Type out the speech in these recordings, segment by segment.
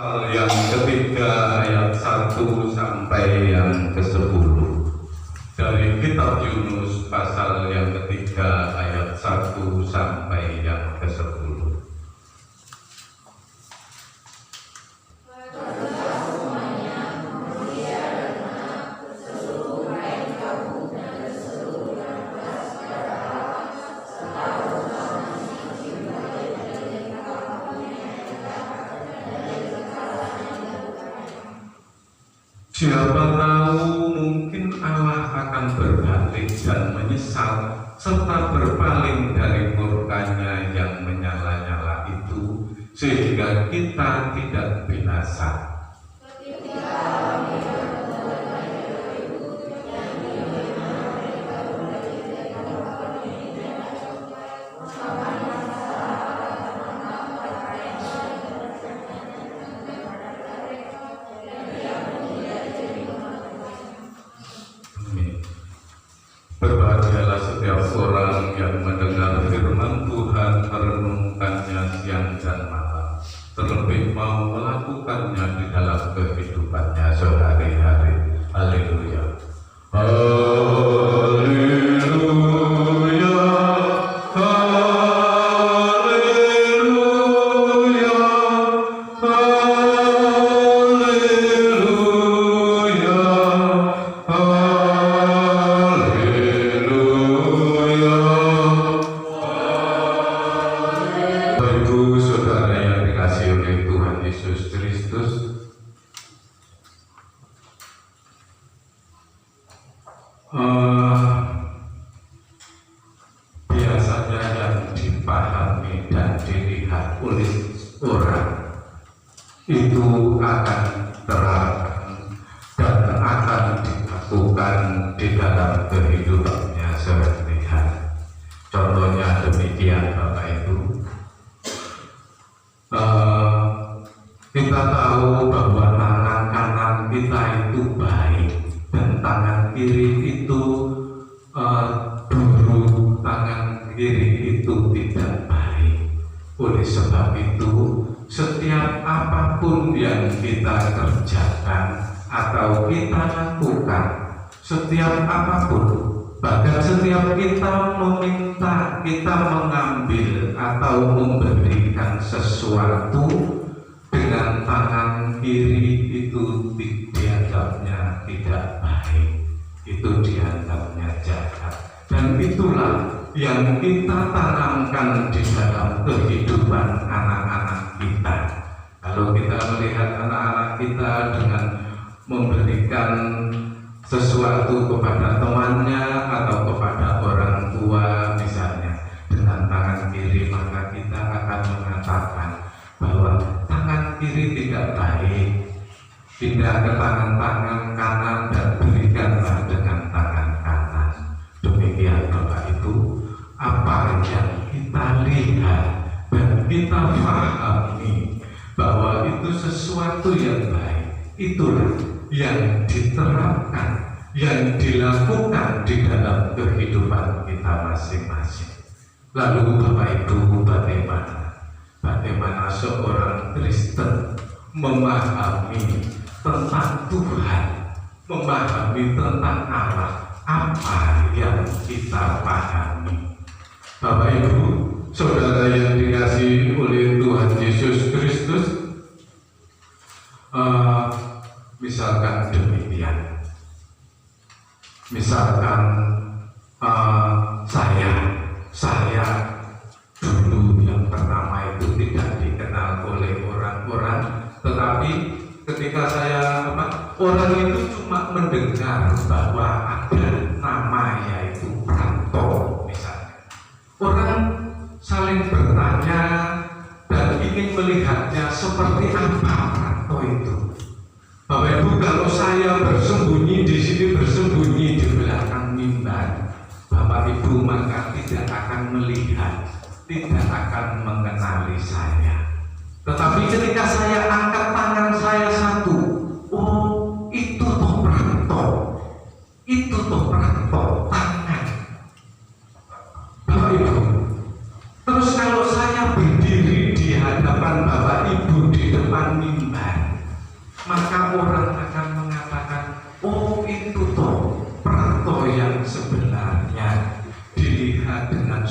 Yang ketiga ayat 1 sampai yang ke-10 dari kitab Yunus pasal yang ketiga ayat 1 sampai yang ke-10. Siapa tahu mungkin Allah akan berbalik dan menyesal serta berpaling dari murkanya yang menyala-nyala itu sehingga kita tidak binasa. Berbahagialah setiap orang yang mendengar firman Tuhan, merenungkannya siang dan malam, terlebih mau melakukannya di dalam kehidupannya sehari-hari. Haleluya. Haleluya. Haleluya. Yesus Kristus, biasanya yang dipahami dan dilihat oleh orang itu akan terapkan dan akan dilakukan di dalam kehidupannya sehari-hari. Contohnya demikian, Bapak Ibu. Kita tahu bahwa tangan kanan kita itu baik dan tangan kiri itu buruk, tangan kiri itu tidak baik. Oleh sebab itu, setiap apapun yang kita kerjakan atau kita lakukan, setiap apapun, bahkan setiap kita meminta, kita mengambil atau memberikan sesuatu dengan tangan kiri itu dianggapnya tidak baik, itu dianggapnya jahat. Dan itulah yang kita tanamkan di dalam kehidupan anak-anak kita. Kalau kita melihat anak-anak kita dengan memberikan sesuatu kepada temannya atau kepada orang tua misalnya dengan tangan kiri, maka kita akan mengatakan bahwa tangan kiri tidak baik, pindah ke tangan kanan dan berikanlah dengan tangan kanan. Demikian Bapak Ibu, apa yang kita lihat dan kita pahami bahwa itu sesuatu yang baik, itulah yang diterapkan, yang dilakukan di dalam kehidupan kita masing-masing. Lalu Bapak Ibu, bagaimana seorang Kristen memahami tentang Tuhan, memahami tentang Allah, apa yang kita pahami? Bapak Ibu, saudara yang dikasihi oleh Tuhan Yesus Kristus, misalkan demikian, misalkan saya dulu yang pertama itu tidak dikenal oleh orang-orang, tetapi ketika orang itu cuma mendengar bahwa ada nama yaitu Pranto misalnya, orang saling bertanya dan ingin melihatnya seperti apa Pranto itu. Bapak Ibu, kalau saya bersembunyi di sini, bersembunyi di belakang mimbar, Bapak Ibu maka tidak akan melihat, tidak akan mengenali saya. Tetapi ketika saya angkat tangan saya satu, oh itu toh Pranto, itu toh Pranto, tangan. Bapak Ibu, terus kalau saya berdiri di hadapan Bapak Ibu di depan mimbar,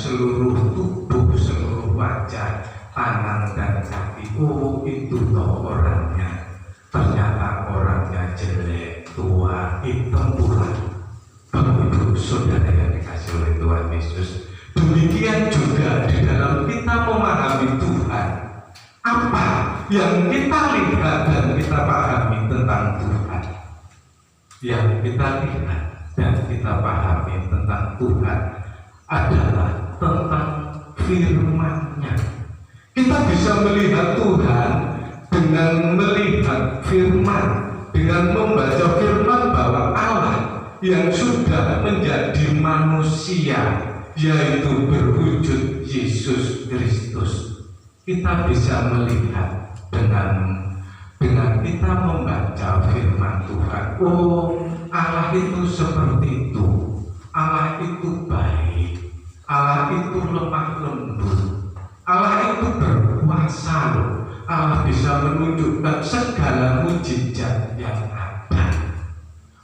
seluruh tubuh, seluruh wajah, tangan dan kaki. Oh, itu toh orangnya. Ternyata orangnya jelek, tua, hitam pula. Bapak Ibu Saudara yang dikasih oleh Tuhan Yesus, demikian juga di dalam kita memahami Tuhan, apa yang kita lihat dan kita pahami tentang Tuhan, yang kita lihat dan kita pahami tentang Tuhan adalah tentang firman-Nya. Kita bisa melihat Tuhan dengan melihat firman, dengan membaca firman bahwa Allah yang sudah menjadi manusia, yaitu berwujud Yesus Kristus. Kita bisa melihat dengan kita membaca firman Tuhan. Oh, Allah itu seperti itu. Allah itu baik. Allah itu lemah lembut. Allah itu berkuasa loh. Allah bisa menunjukkan segala mujizat yang ada.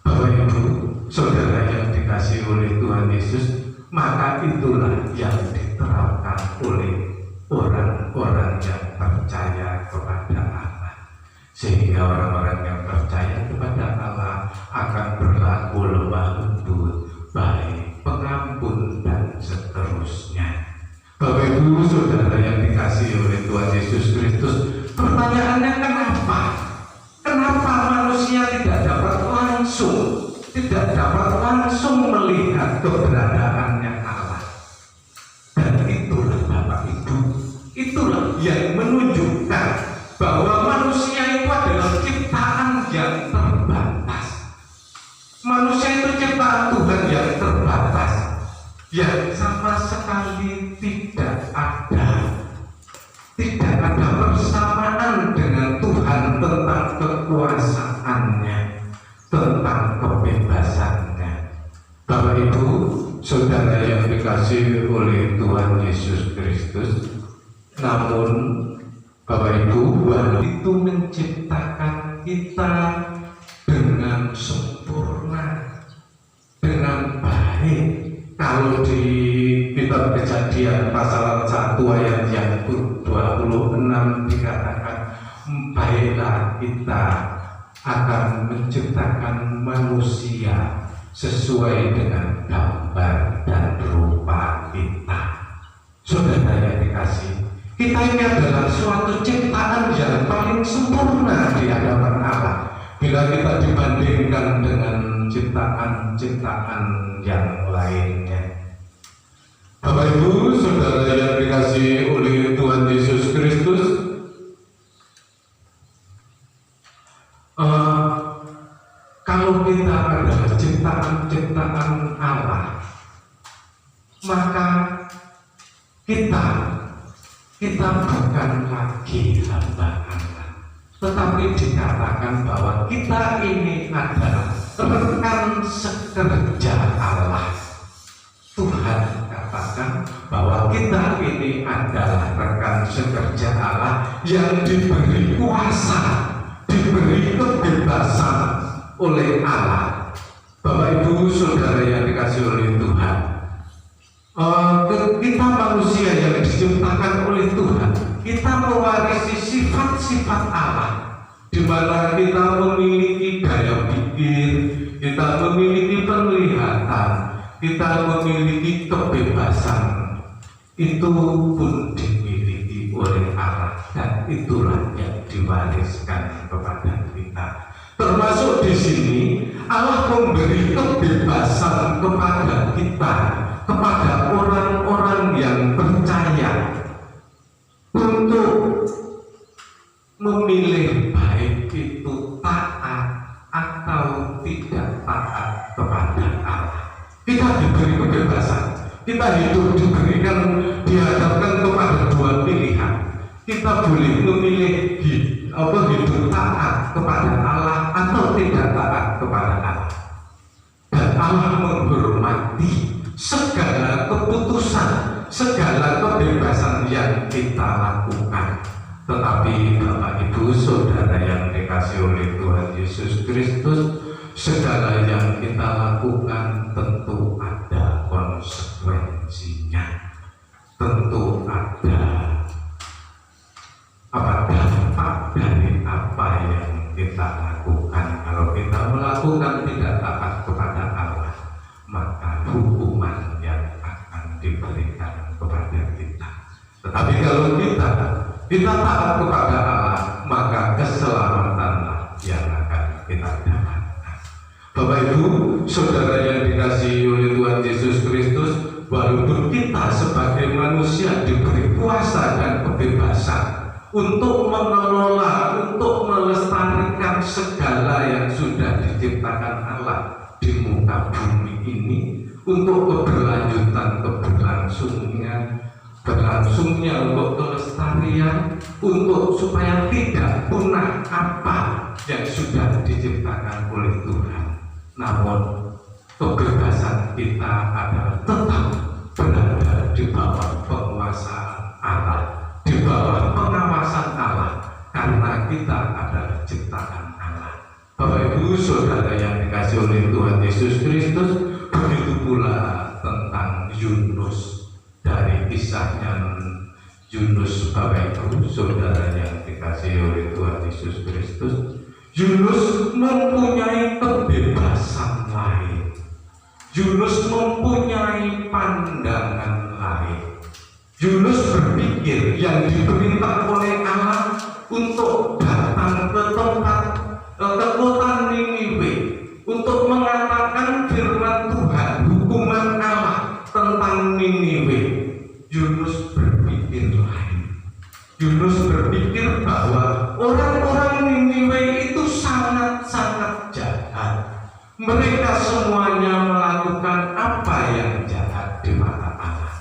Bapak Ibu Saudara yang dikasih oleh Tuhan Yesus, maka itulah yang diterapkan oleh orang-orang yang percaya kepada Allah, sehingga orang-orang yang percaya kepada Allah akan berlaku lemah lembut, baik, pengampun, dan seterusnya. Bapak Ibu Saudara yang dikasih oleh Tuhan Yesus Kristus, pertanyaannya kenapa? Kenapa manusia tidak dapat langsung melihat keberadaannya Allah? Dan itulah Bapak Ibu, itulah yang menunjukkan bahwa manusia itu adalah ciptaan yang terbatas. Manusia itu ciptaan Tuhan yang terbatas, yang sama sekali tidak ada persamaan dengan Tuhan tentang kekuasaannya, tentang kebebasannya. Bapak Ibu Saudara yang dikasih oleh Tuhan Yesus Kristus, namun Bapak Ibu, walau itu menciptakan kita dengan sempurna, dengan baik. Kalau di kitab Kejadian pasal 1 ayat yang 26 dikatakan, baiklah kita akan menciptakan manusia sesuai dengan gambar dan rupa kita. Saudara yang dikasih, kita ini adalah suatu ciptaan yang paling sempurna di hadapan Allah bila kita dibandingkan dengan ciptaan-ciptaan yang lainnya. Bapak Ibu Saudara yang dikasih oleh Tuhan Yesus Kristus, kalau kita adalah ciptaan-ciptaan Allah, maka kita bukan lagi hamba Allah, tetapi dikatakan bahwa kita ini adalah rekan sekerja Allah. Tuhan katakan bahwa kita ini adalah rekan sekerja Allah yang diberi kuasa, diberi kebebasan oleh Allah. Bapak Ibu Saudara yang dikasih oleh Tuhan, kita manusia yang diciptakan oleh Tuhan, kita mewarisi sifat-sifat Allah, di mana kita memiliki daya pikir, kita memiliki penglihatan, kita memiliki kebebasan. Itu pun dimiliki oleh Allah, dan itulah yang diwariskan kepada kita. Termasuk di sini Allah memberi kebebasan kepada kita, kepada orang-orang yang percaya, untuk memilih baik itu taat atau tidak taat kepada Allah. Kita diberi kebebasan, kita hidup dihadapkan kepada dua pilihan. Kita boleh memilih hidup taat kepada Allah atau tidak taat kepada Allah. Dan Allah menghormati segala keputusan, segala kebebasan yang kita lakukan. Tetapi Bapak Ibu Saudara yang dikasih oleh Tuhan Yesus Kristus, segala yang kita lakukan tentu ada konsekuensinya. kita lakukan. Kalau kita melakukan tidak taat kepada Allah, maka hukuman yang akan diberikan kepada kita. Tetapi kalau kita taat kepada Allah, maka keselamatanlah yang akan kita dapatkan. Bapak Ibu, saudara yang dikasihi oleh Tuhan Yesus Kristus, walaupun kita sebagai manusia diberi kuasa dan kebebasan untuk mengelola, untuk melestarikan segala yang sudah diciptakan Allah di muka bumi ini, untuk berlangsungnya untuk kelestarian, untuk supaya tidak punah apa yang sudah diciptakan oleh Tuhan. Namun kebebasan kita adalah tetap berada di bawah penguasaan Allah, di bawah pengawasan Allah, karena kita adalah ciptaan Allah. Bapak Ibu saudara yang dikasihi oleh Tuhan Yesus Kristus, begitu pula tentang Yunus. Dari kisahnya Yunus, Bapak Ibu saudara yang dikasihi oleh Tuhan Yesus Kristus, Yunus mempunyai kebebasan lain. Yunus mempunyai pandangan lain. Yunus berpikir yang diperintah oleh Allah untuk datang ke kota Niniwe, untuk mengatakan firman Tuhan, hukuman Allah tentang Niniwe. Yunus berpikir lain. Yunus berpikir bahwa orang-orang Niniwe itu sangat-sangat jahat. Mereka semuanya melakukan apa yang jahat di mata Allah.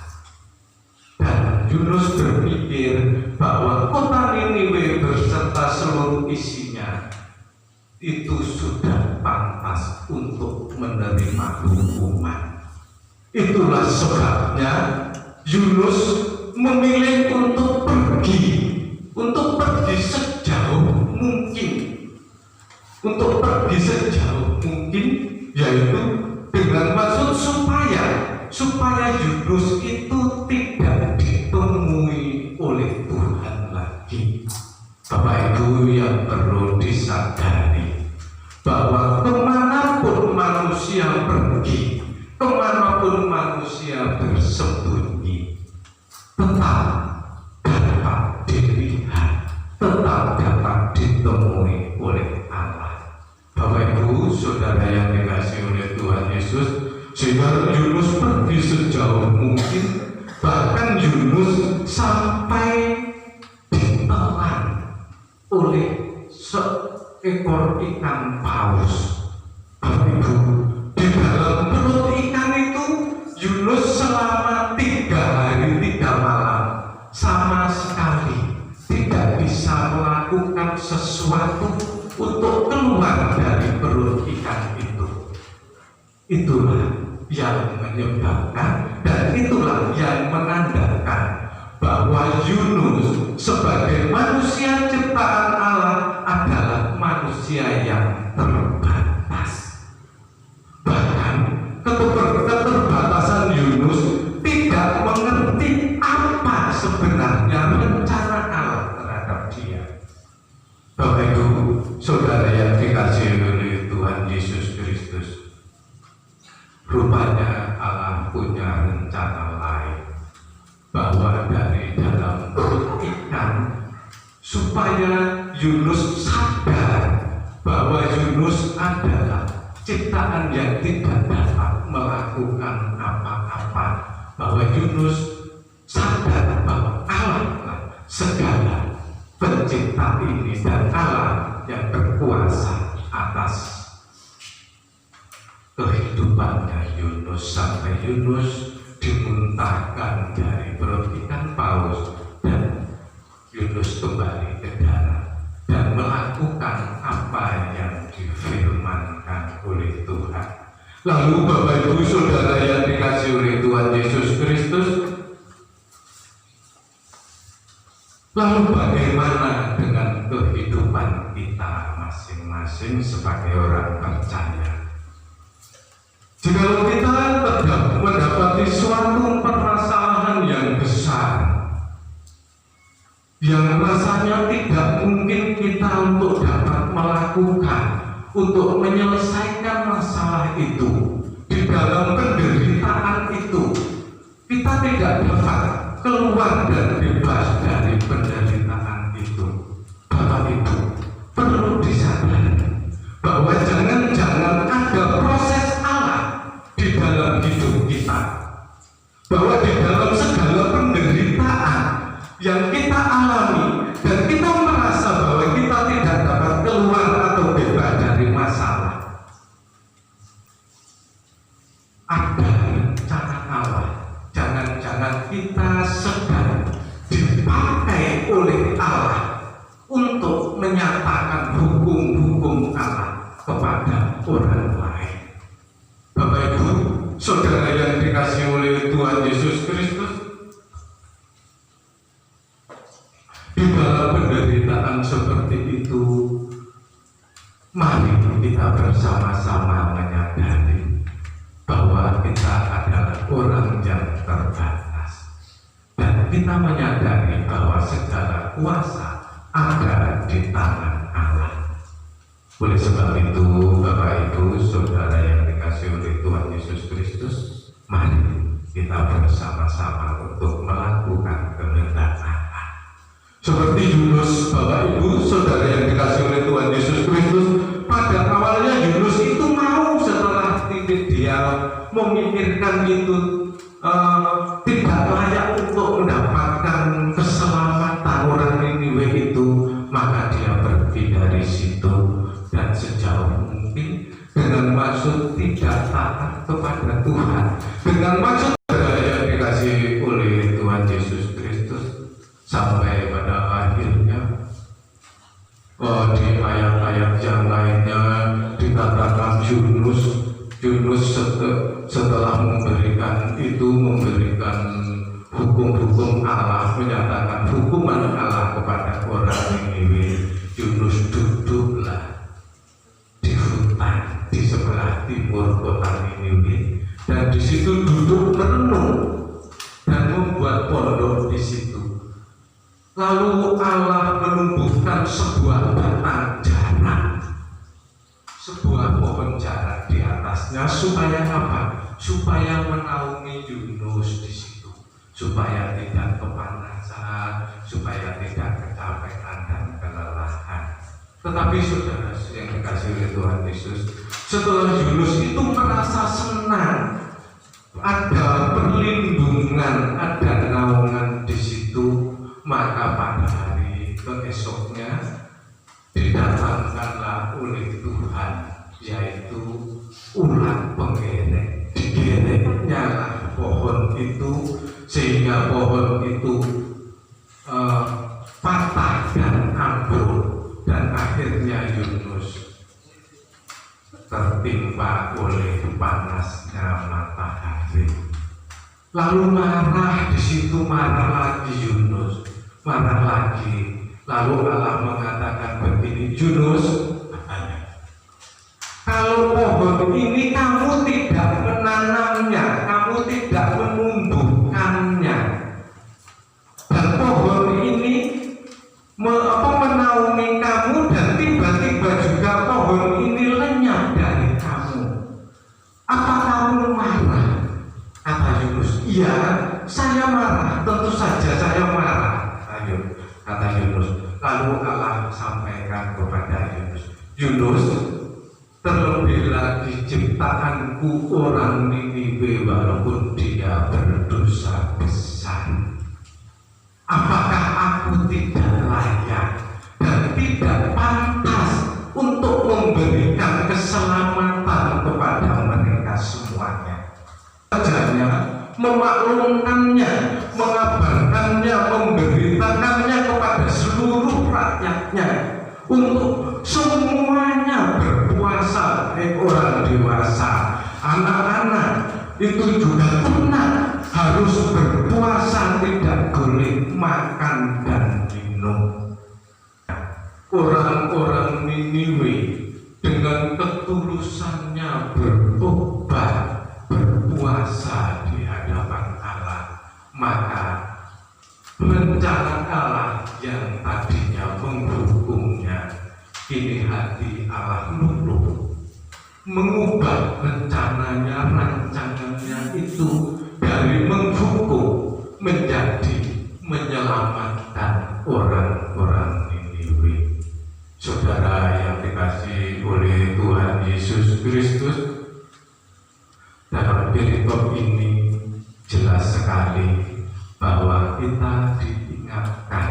Dan Yunus berpikir bahwa kota Niniwe beserta seluruh isinya itu sudah pantas untuk menerima hukuman. Itulah sebabnya Yunus memilih untuk pergi sejauh mungkin, yaitu dengan maksud supaya Yunus itu tidak ditemui oleh Tuhan lagi. Bapak Ibu yang perlu disadari bahwa kemanapun manusia pergi, kemanapun manusia bersembunyi, tetap dapat dilihat, tetap dapat ditemui oleh Allah. Bapak Ibu saudara yang dikasihi oleh Tuhan Yesus, sehingga Yunus pergi sejauh mungkin, bahkan Yunus sampai ditelan oleh seekor ikan paus. Bapak Ibu, di dalam perut ikan itu Yunus selama 3 hari 3 malam sama sekali tidak bisa melakukan sesuatu untuk keluar dari perut ikan itu. Itulah yang menyebabkan dan itulah yang menandakan bahwa Yunus sebagai manusia ciptaan Allah adalah manusia yang terbatas. Bahkan keterbatasan Yunus tidak mengerti apa sebenarnya rencana Allah terhadap dia. Bapak Ibu saudara yang dikasihi oleh Tuhan Yesus Kristus, rupanya Allah punya rencana lain, bahwa dari dalam perut ikan supaya Yunus sadar bahwa Yunus adalah ciptaan yang tidak dapat melakukan apa-apa, bahwa Yunus sadar bahwa Allah segala pencipta ini dan Allah yang berkuasa atas kehidupannya Yunus, sampai Yunus dimuntahkan dari perut ikan paus dan Yunus kembali ke darat dan melakukan apa yang difirmankan oleh Tuhan. Lalu Bapak Ibu saudara yang dikasihi oleh Tuhan Yesus Kristus, lalu bagaimana dengan kehidupan kita masing-masing sebagai orang percaya? Jika kita mendapati suatu permasalahan yang besar, yang rasanya tidak mungkin kita untuk dapat melakukan lakukan untuk menyelesaikan masalah itu, di dalam penderitaan itu, kita tidak dapat keluar dan bebas dari penderitaan itu. Bapak Ibu perlu disadari bahwa jangan-jangan ada proses Allah di dalam hidup kita, bahwa di dalam segala penderitaan yang kita alami dan kita merasa bahwa kita tidak dapat keluar atau bebas dari masalah, ada rencana Allah. Jangan-jangan kita sedang dipakai oleh Allah untuk menyatakan hukum-hukum Allah kepada orang lain. Bapak Ibu, saudara yang dikasihi oleh Tuhan Yesus Kristus, di dalam penderitaan seperti itu, mari kita bersama-sama menyadari bahwa kita adalah orang yang terbatas, dan kita menyadari bahwa segala kuasa ada di tangan Allah. Oleh sebab itu, Bapak Ibu, saudara yang dikasihi oleh Tuhan Yesus Kristus, mari kita bersama-sama untuk melakukan kehendak Allah. Seperti Yunus, Bapak Ibu, saudara yang dikasihi oleh Tuhan Yesus Kristus, pada awalnya Yunus itu mau, setelah dia memikirkan itu tidak layak untuk mendapatkan keselamatan orang Niniwe itu, maka dia pergi dari situ dan sejauh mungkin dengan maksud tidak taat kepada Tuhan, dengan maksud yang dikasihi oleh Tuhan Yesus Kristus, sampai pada akhirnya di ayat-ayat yang lainnya dikatakan Yunus setelah memberikan hukum-hukum Allah, menyatakan hukuman Allah kepada orang Niniwe, Yunus duduklah di hutan di sebelah timur kota Niniwe, dan di situ duduk merenung dan membuat pondok di situ. Lalu Allah menumbuhkan sebuah batang jarak, sebuah pohon jarak di atasnya, supaya apa? Supaya menaungi Yunus di situ, supaya tidak kepanasan, supaya tidak kecapean dan kelelahan. Tetapi saudara yang dikasihi oleh Tuhan Yesus, setelah Yunus itu merasa senang, ada perlindungan, ada naungan di situ, maka pada hari keesoknya didatangkanlah oleh Tuhan, yaitu ulat penggerek. Digereknya lah pohon itu, sehingga pohon itu patah dan ambruk, dan akhirnya Yunus tertimpa oleh panasnya matahari. Lalu marah di situ, marah lagi Yunus, marah lagi. Lalu Allah mengatakan begini, Yunus, kalau pohon ini kamu tidak menanamnya, kamu tidak menumbuhkannya, dan pohon ini menaungi kamu, dan tiba-tiba juga pohon ini lenyap dari kamu, apa kamu marah? Kata Yunus, iya, saya marah, tentu saja saya marah. Ayo, kata Yunus. Lalu Allah sampaikan kepada Yunus, Yunus, terlebih lagi ciptaanku orang Niniwe, walaupun dia berdosa besar, apakah aku tidak layak dan tidak pantas untuk memberikan keselamatan kepada mereka semuanya? Wajahnya memaklumkannya, mengabarkannya, memberitakannya kepada seluruh rakyatnya, untuk semuanya berpuasa, orang dewasa, anak-anak itu juga tenang, harus berpuasa, tidak boleh makan dan minum. Orang-orang Niniwe dengan ketulusannya bertobat, berpuasa di hadapan Allah, maka rencana Allah yang tadinya menghukumnya Kini hati Allah luluh, mengubah rencananya, rancangannya itu dari menghukum menjadi menyelamatkan orang-orang Niniwe. Saudara yang dikasihi oleh Tuhan Yesus Kristus, dalam perikop ini jelas sekali bahwa kita diingatkan,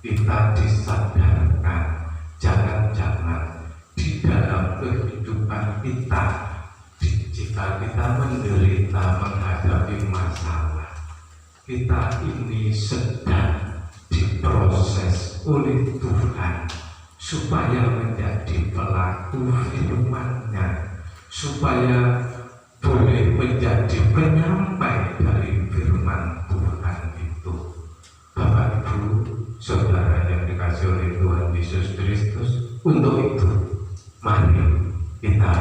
kita disadarkan, jangan-jangan di dalam kehidupan kita, jika kita menderita menghadapi masalah, kita ini sedang diproses oleh Tuhan supaya menjadi pelaku firman-Nya, supaya boleh menjadi penyampai dari firman Tuhan itu. Bapak Ibu, saudara yang dikasihi oleh Tuhan Yesus Kristus, untuk itu mari kita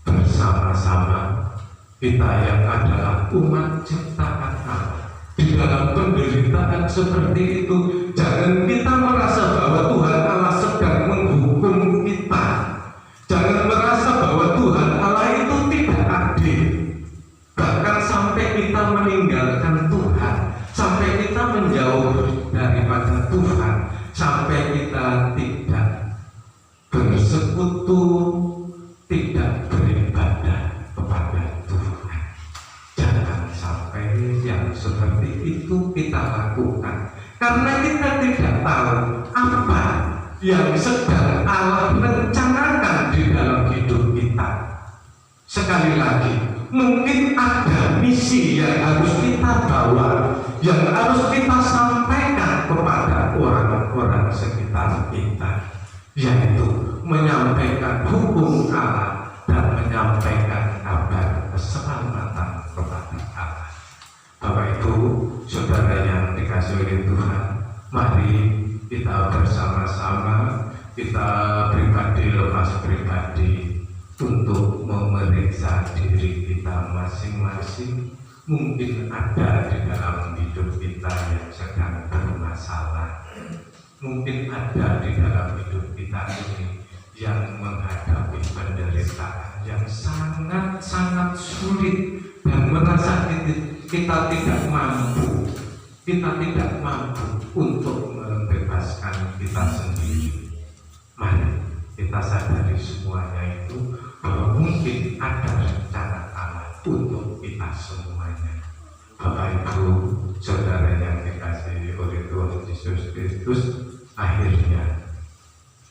bersama-sama, kita yang adalah umat ciptaan Allah, di dalam penderitaan seperti itu, jangan kita merasa bahwa Tuhan Allah sedang menghukum kita. Jangan merasa bahwa Tuhan Allah itu tidak adil. Bahkan sampai kita meninggalkan Tuhan, sampai kita menjauh daripada Tuhan, sampai kita tidak bersekutu, tidak beribadah kepada Tuhan. Jangan sampai yang seperti itu kita lakukan, karena kita tidak tahu apa yang sedang Allah rencanakan di dalam hidup kita. Sekali lagi, mungkin ada misi yang harus kita bawa, yang harus kita sampaikan kepada orang-orang sekitar kita, yaitu menyampaikan hukum Allah dan menyampaikan kabar keselamatan kepada Allah. Bapak Ibu, saudara yang dikasihi oleh Tuhan, mari kita bersama-sama, kita pribadi lepas pribadi, untuk memeriksa diri kita masing-masing. Mungkin ada di dalam hidup kita yang sedang bermasalah, mungkin ada di dalam hidup kita ini yang menghadapi penderitaan yang sangat-sangat sulit dan merasa kita tidak mampu, untuk membebaskan kita sendiri. Mari kita sadari semuanya itu, bahwa mungkin ada rencana Allah untuk kita semuanya. Bapak Ibu, saudara yang dikasihi oleh Tuhan Yesus Kristus, akhirnya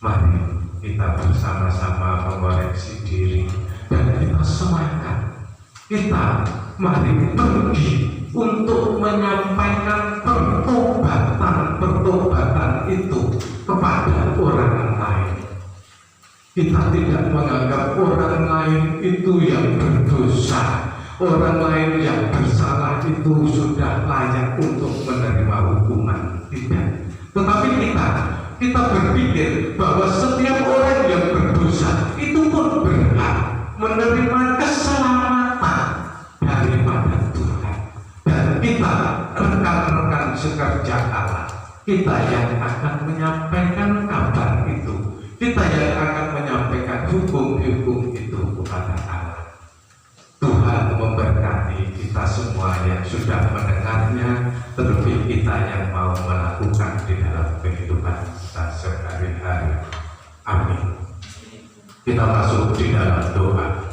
mari kita bersama-sama mengoreksi diri dan kita semangat. Kita mari pergi untuk menyampaikan pertobatan itu kepada orang lain. Kita tidak menganggap orang lain itu yang berdosa, orang lain yang bersalah itu sudah layak untuk menerima hukuman. Tidak. Tetapi kita berpikir bahwa setiap orang yang berdosa itu pun berhak menerima keselamatan daripada Tuhan. Dan kita, rekan-rekan sekerja Allah, kita yang akan menyampaikan kabar itu, kita yang akan menyampaikan hukum-hukum itu kepada Allah. Tuhan memberkati kita semua yang sudah mendengarnya, terlebih kita yang mau melakukan di dalam kehidupan kita sehari-hari. Amin. Kita masuk di dalam doa.